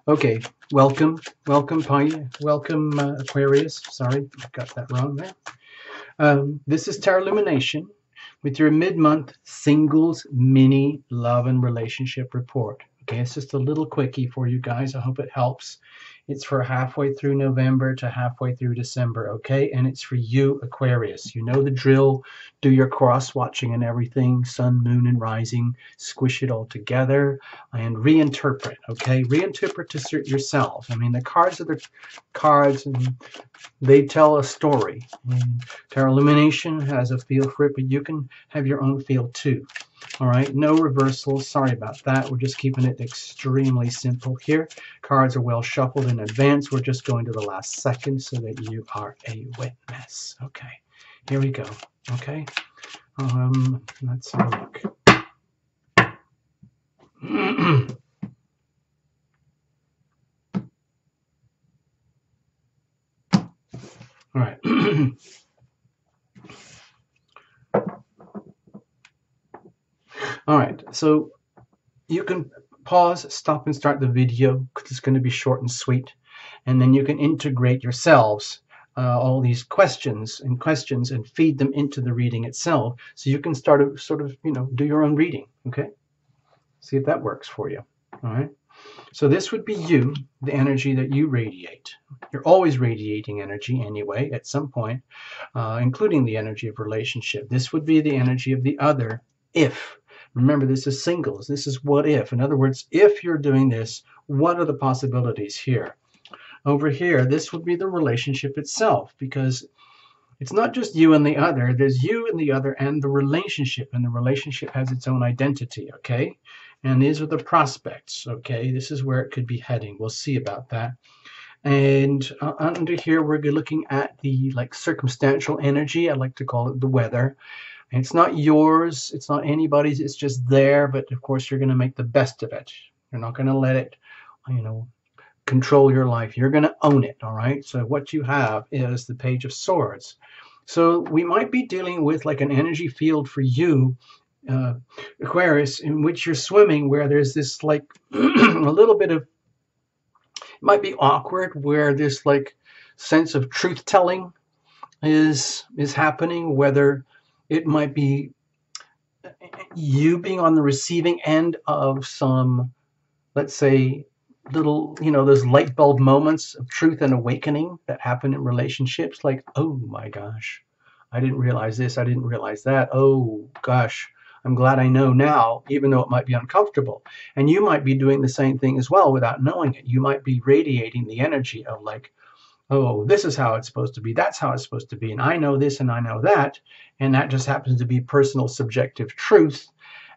Okay, welcome, welcome, Aquarius. Sorry, got that wrong there. This is Tarot Lumination with your mid-month singles mini love and relationship report. Okay, it's just a little quickie for you guys. I hope it helps. It's for halfway through November to halfway through December, okay? And it's for you, Aquarius. You know the drill. Do your cross-watching and everything, sun, moon, and rising. Squish it all together and reinterpret, okay? Reinterpret to suit yourself. I mean, the cards are the cards, and they tell a story. And Tarot Illumination has a feel for it, but you can have your own feel too. All right, no reversals. Sorry about that. We're just keeping it extremely simple here. Cards are well shuffled in advance. We're just going to the last second so that you are a witness. Okay, here we go. Okay, let's have a look. All right. All right, so you can pause, stop, and start the video because it's going to be short and sweet, and then you can integrate yourselves all these questions and feed them into the reading itself, so you can start to sort of do your own reading. Okay, see if that works for you. All right. So this would be you, the energy that you radiate. You're always radiating energy anyway, at some point, including the energy of relationship. This would be the energy of the other if. Remember, this is singles. This is what if. In other words, if you're doing this, what are the possibilities here? Over here, this would be the relationship itself, because it's not just you and the other. There's you and the other and the relationship has its own identity, okay? And these are the prospects, okay? This is where it could be heading. We'll see about that. And under here, we're looking at the circumstantial energy. I like to call it the weather. And it's not yours. It's not anybody's. It's just there. But of course, you're going to make the best of it. You're not going to let it, control your life. You're going to own it, all right? So what you have is the Page of Swords. So we might be dealing with like an energy field for you, Aquarius, in which you're swimming, where there's this like a little bit of, it might be awkward, where this like sense of truth telling is happening, whether it might be you being on the receiving end of some, let's say, little, those light bulb moments of truth and awakening that happen in relationships, like, oh my gosh, I didn't realize this, I didn't realize that, oh gosh, I'm glad I know now, even though it might be uncomfortable. And you might be doing the same thing as well without knowing it. You might be radiating the energy of like, oh, this is how it's supposed to be, that's how it's supposed to be, and I know this and I know that, and that just happens to be personal subjective truth,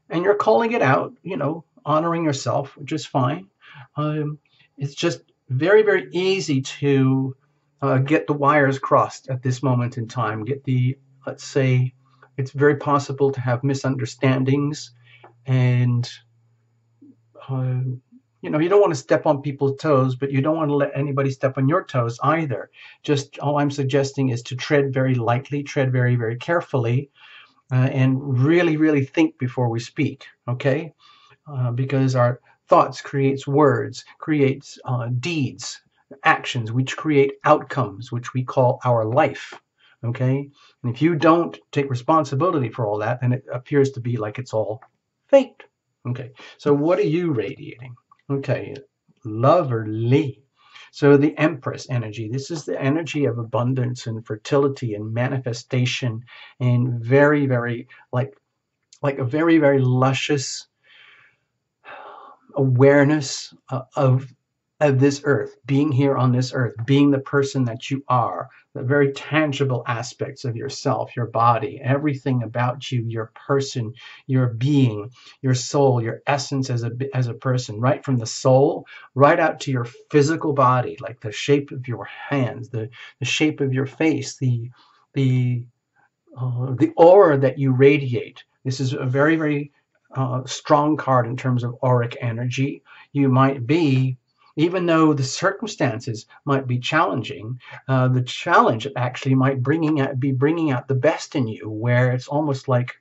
and you're calling it out, honoring yourself, which is fine. It's just very, very easy to get the wires crossed at this moment in time. Let's say, it's very possible to have misunderstandings, and you don't want to step on people's toes, but you don't want to let anybody step on your toes either. Just all I'm suggesting is to tread very lightly, tread very, very carefully, and really, really think before we speak, okay? Because our thoughts creates words, creates deeds, actions, which create outcomes, which we call our life, okay? And if you don't take responsibility for all that, then it appears to be like it's all fake. Okay, so what are you radiating? Okay, loverly. So the Empress energy, this is the energy of abundance and fertility and manifestation, and very, very, like a very, very luscious awareness of this earth, being here on this earth, being the person that you are, the very tangible aspects of yourself, your body, everything about you, your person, your being, your soul, your essence as a person, right from the soul right out to your physical body, like the shape of your hands, the shape of your face, the aura that you radiate. This is a very, very strong card in terms of auric energy. You might be, even though the circumstances might be challenging, the challenge actually might be bringing out the best in you, where it's almost like,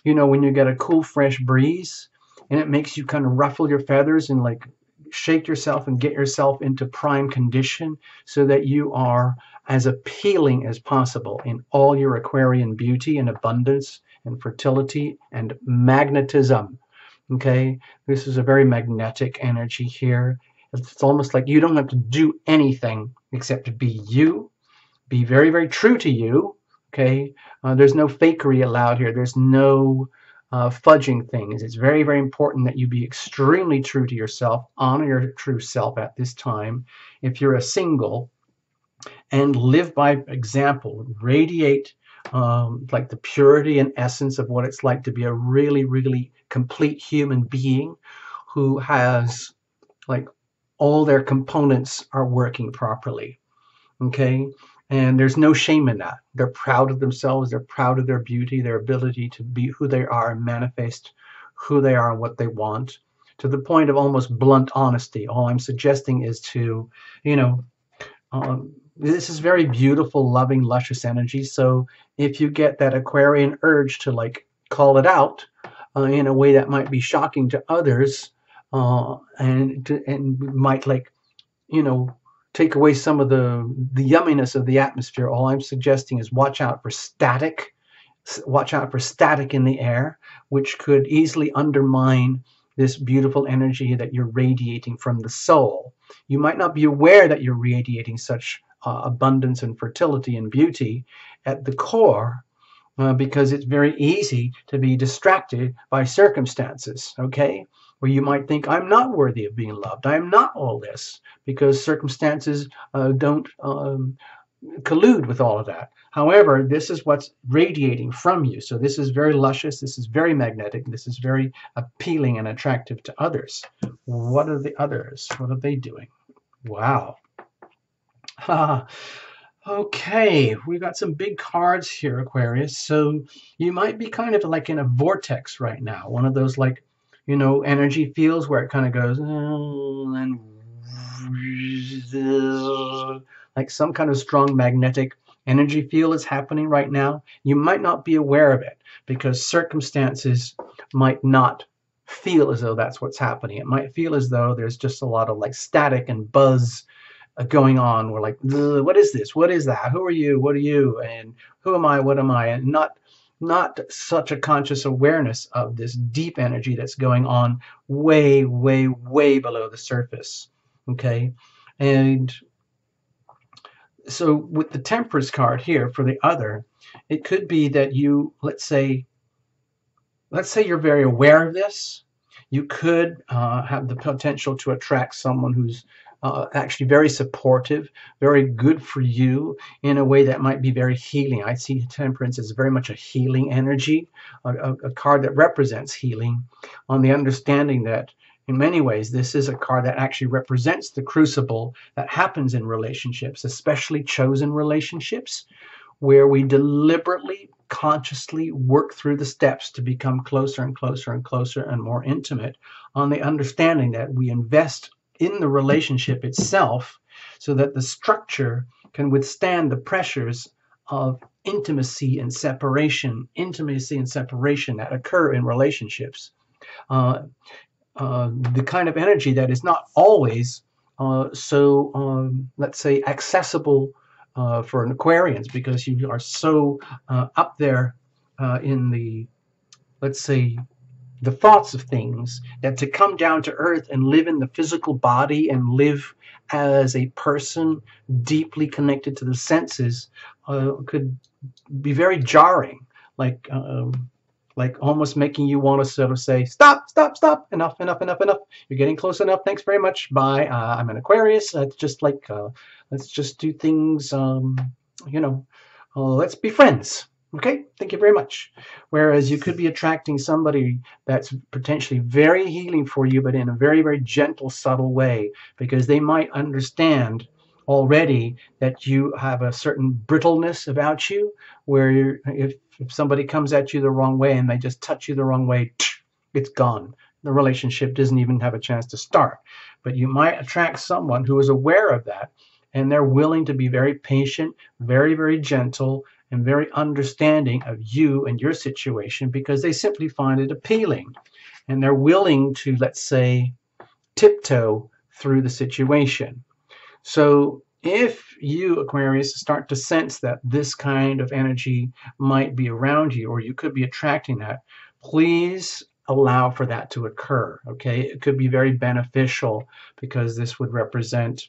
when you get a cool, fresh breeze and it makes you kind of ruffle your feathers and like shake yourself and get yourself into prime condition so that you are as appealing as possible in all your Aquarian beauty and abundance and fertility and magnetism. Okay, this is a very magnetic energy here. It's almost like you don't have to do anything except to be you, be very, very true to you. Okay, there's no fakery allowed here. There's no fudging things. It's very, very important that you be extremely true to yourself, honor your true self at this time. If you're a single, and live by example, radiate like the purity and essence of what it's like to be a really, really complete human being who has like all their components are working properly. Okay, and there's no shame in that. They're proud of themselves. They're proud of their beauty, their ability to be who they are and manifest who they are and what they want, to the point of almost blunt honesty. All I'm suggesting is to, you know, this is very beautiful, loving, luscious energy. So if you get that Aquarian urge to like call it out in a way that might be shocking to others, and might like, you know, take away some of the yumminess of the atmosphere, all I'm suggesting is watch out for static. Watch out for static in the air, which could easily undermine this beautiful energy that you're radiating from the soul. You might not be aware that you're radiating such abundance and fertility and beauty at the core, because it's very easy to be distracted by circumstances, okay? Where you might think, I'm not worthy of being loved. I'm not all this, because circumstances don't collude with all of that. However, this is what's radiating from you. So this is very luscious. This is very magnetic. This is very appealing and attractive to others. What are the others? What are they doing? Wow. Okay, we got some big cards here, Aquarius. So you might be kind of like in a vortex right now. One of those like, you know, energy fields where it kind of goes and like some kind of strong magnetic energy field is happening right now. You might not be aware of it because circumstances might not feel as though that's what's happening. It might feel as though there's just a lot of like static and buzz going on. We're like, what is this? What is that? Who are you? What are you? And who am I? What am I? And not such a conscious awareness of this deep energy that's going on way, way, way below the surface. Okay, and so with the Temperance card here for the other, it could be that you, let's say you're very aware of this. You could have the potential to attract someone who's actually very supportive, very good for you in a way that might be very healing. I see Temperance as very much a healing energy, a card that represents healing, on the understanding that in many ways this is a card that actually represents the crucible that happens in relationships, especially chosen relationships, where we deliberately, consciously work through the steps to become closer and closer and closer and more intimate, on the understanding that we invest in the relationship itself so that the structure can withstand the pressures of intimacy and separation that occur in relationships. The kind of energy that is not always let's say, accessible for an Aquarians, because you are so up there in the, let's say, the thoughts of things, that to come down to earth and live in the physical body and live as a person deeply connected to the senses could be very jarring, like almost making you want to sort of say, stop, enough. You're getting close enough. Thanks very much. Bye. I'm an Aquarius. It's just like, let's just do things, let's be friends. Okay, thank you very much. Whereas you could be attracting somebody that's potentially very healing for you, but in a very, very gentle, subtle way, because they might understand already that you have a certain brittleness about you, where if somebody comes at you the wrong way and they just touch you the wrong way, it's gone. The relationship doesn't even have a chance to start. But you might attract someone who is aware of that, and they're willing to be very patient, very, very gentle, and very understanding of you and your situation, because they simply find it appealing. and they're willing to, let's say, tiptoe through the situation. So if you, Aquarius, start to sense that this kind of energy might be around you, or you could be attracting that, please allow for that to occur. Okay, it could be very beneficial because this would represent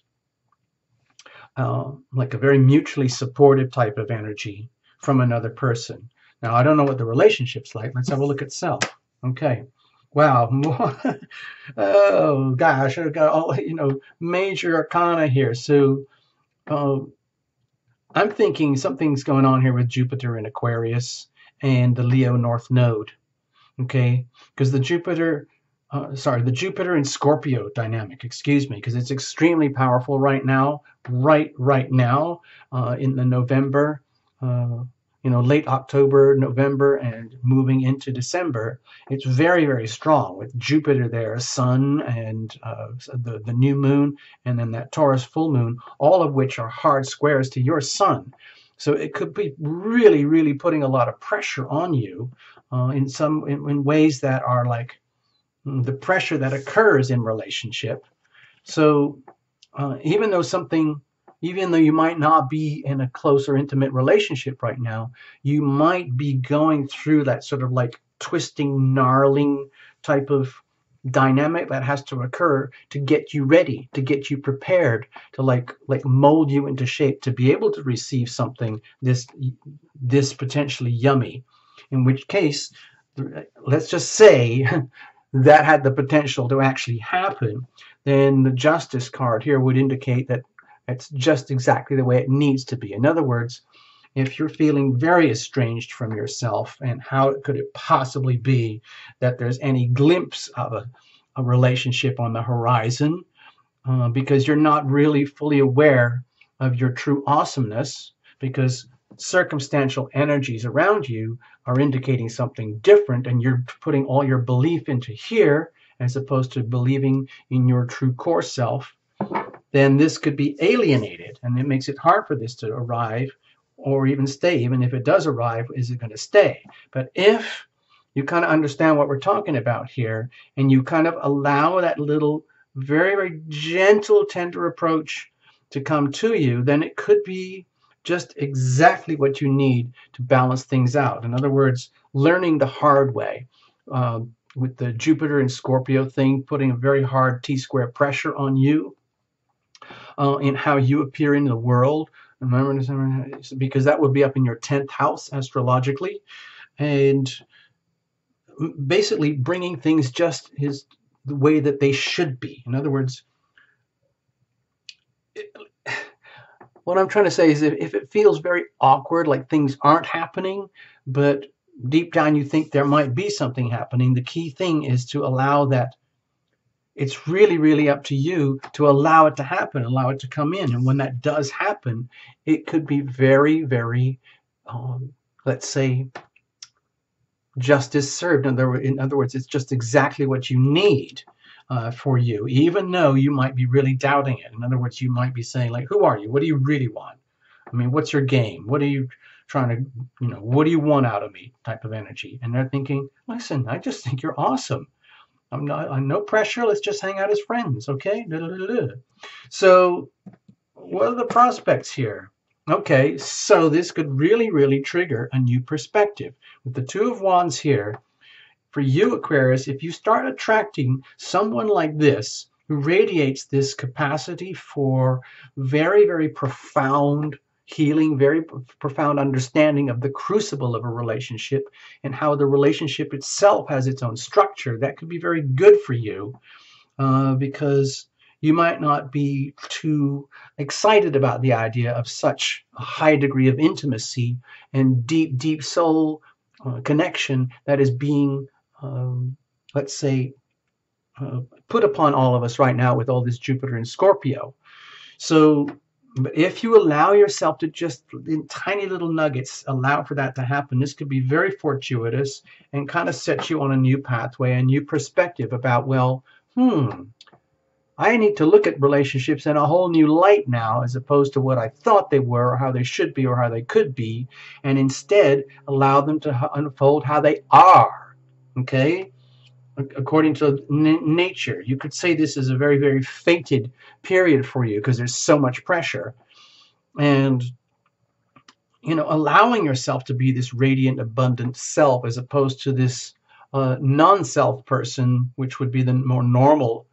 like a very mutually supportive type of energy from another person. Now, I don't know what the relationship's like. Let's have a look at self. Okay. Wow. Oh gosh, I've got all, major arcana here. So I'm thinking something's going on here with Jupiter in Aquarius and the Leo North Node. Okay, because the Jupiter in Scorpio dynamic, excuse me, because it's extremely powerful right now, right now, in the November, late October, November, and moving into December. It's very, very strong with Jupiter there, Sun, and the new moon, and then that Taurus full moon, all of which are hard squares to your Sun. So it could be really, really putting a lot of pressure on you in ways that are like the pressure that occurs in relationship. So even though you might not be in a close or intimate relationship right now, you might be going through that sort of like twisting, gnarling type of dynamic that has to occur to get you ready, to get you prepared, to like mold you into shape to be able to receive something this potentially yummy. In which case, let's just say that had the potential to actually happen, then the Justice card here would indicate that it's just exactly the way it needs to be. In other words, if you're feeling very estranged from yourself, and how could it possibly be that there's any glimpse of a relationship on the horizon, because you're not really fully aware of your true awesomeness, because circumstantial energies around you are indicating something different, and you're putting all your belief into here as opposed to believing in your true core self, then this could be alienated, and it makes it hard for this to arrive or even stay. Even if it does arrive, is it going to stay? But if you kind of understand what we're talking about here, and you kind of allow that little very, very gentle, tender approach to come to you, then it could be just exactly what you need to balance things out. In other words, learning the hard way. With the Jupiter and Scorpio thing, putting a very hard T-square pressure on you in how you appear in the world. Remember, because that would be up in your 10th house astrologically, and basically bringing things just the way that they should be. In other words, what I'm trying to say is if it feels very awkward, like things aren't happening, but deep down you think there might be something happening, the key thing is to allow that. It's really, really up to you to allow it to happen, allow it to come in. And when that does happen, it could be very, very, let's say, justice served. In other words, it's just exactly what you need for you, even though you might be really doubting it. In other words, you might be saying, like, who are you? What do you really want? I mean, what's your game? What are you trying to, what do you want out of me type of energy? And they're thinking, listen, I just think you're awesome. I'm no pressure. Let's just hang out as friends, okay? So what are the prospects here? Okay, so this could really, really trigger a new perspective. With the Two of Wands here, for you, Aquarius, if you start attracting someone like this, who radiates this capacity for very, very profound healing, very profound understanding of the crucible of a relationship and how the relationship itself has its own structure, that could be very good for you because you might not be too excited about the idea of such a high degree of intimacy and deep, deep soul connection that is being, let's say, put upon all of us right now with all this Jupiter and Scorpio. So but if you allow yourself to just, in tiny little nuggets, allow for that to happen, this could be very fortuitous and kind of set you on a new pathway, a new perspective about, well, I need to look at relationships in a whole new light now, as opposed to what I thought they were, or how they should be, or how they could be, and instead allow them to unfold how they are. Okay? according to nature. You could say this is a very, very fated period for you because there's so much pressure. And, allowing yourself to be this radiant, abundant self as opposed to this non-self person, which would be the more normal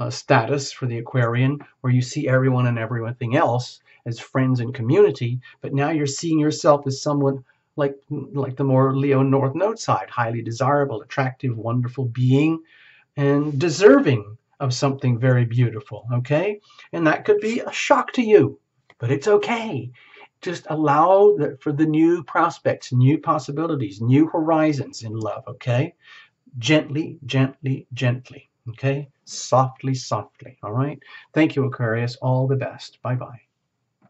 status for the Aquarian, where you see everyone and everything else as friends and community, but now you're seeing yourself as someone like the more Leo North Node side, highly desirable, attractive, wonderful being, and deserving of something very beautiful, okay? And that could be a shock to you, but it's okay. Just allow for the new prospects, new possibilities, new horizons in love, okay? Gently, gently, gently, okay? Softly, softly, all right? Thank you, Aquarius. All the best. Bye-bye.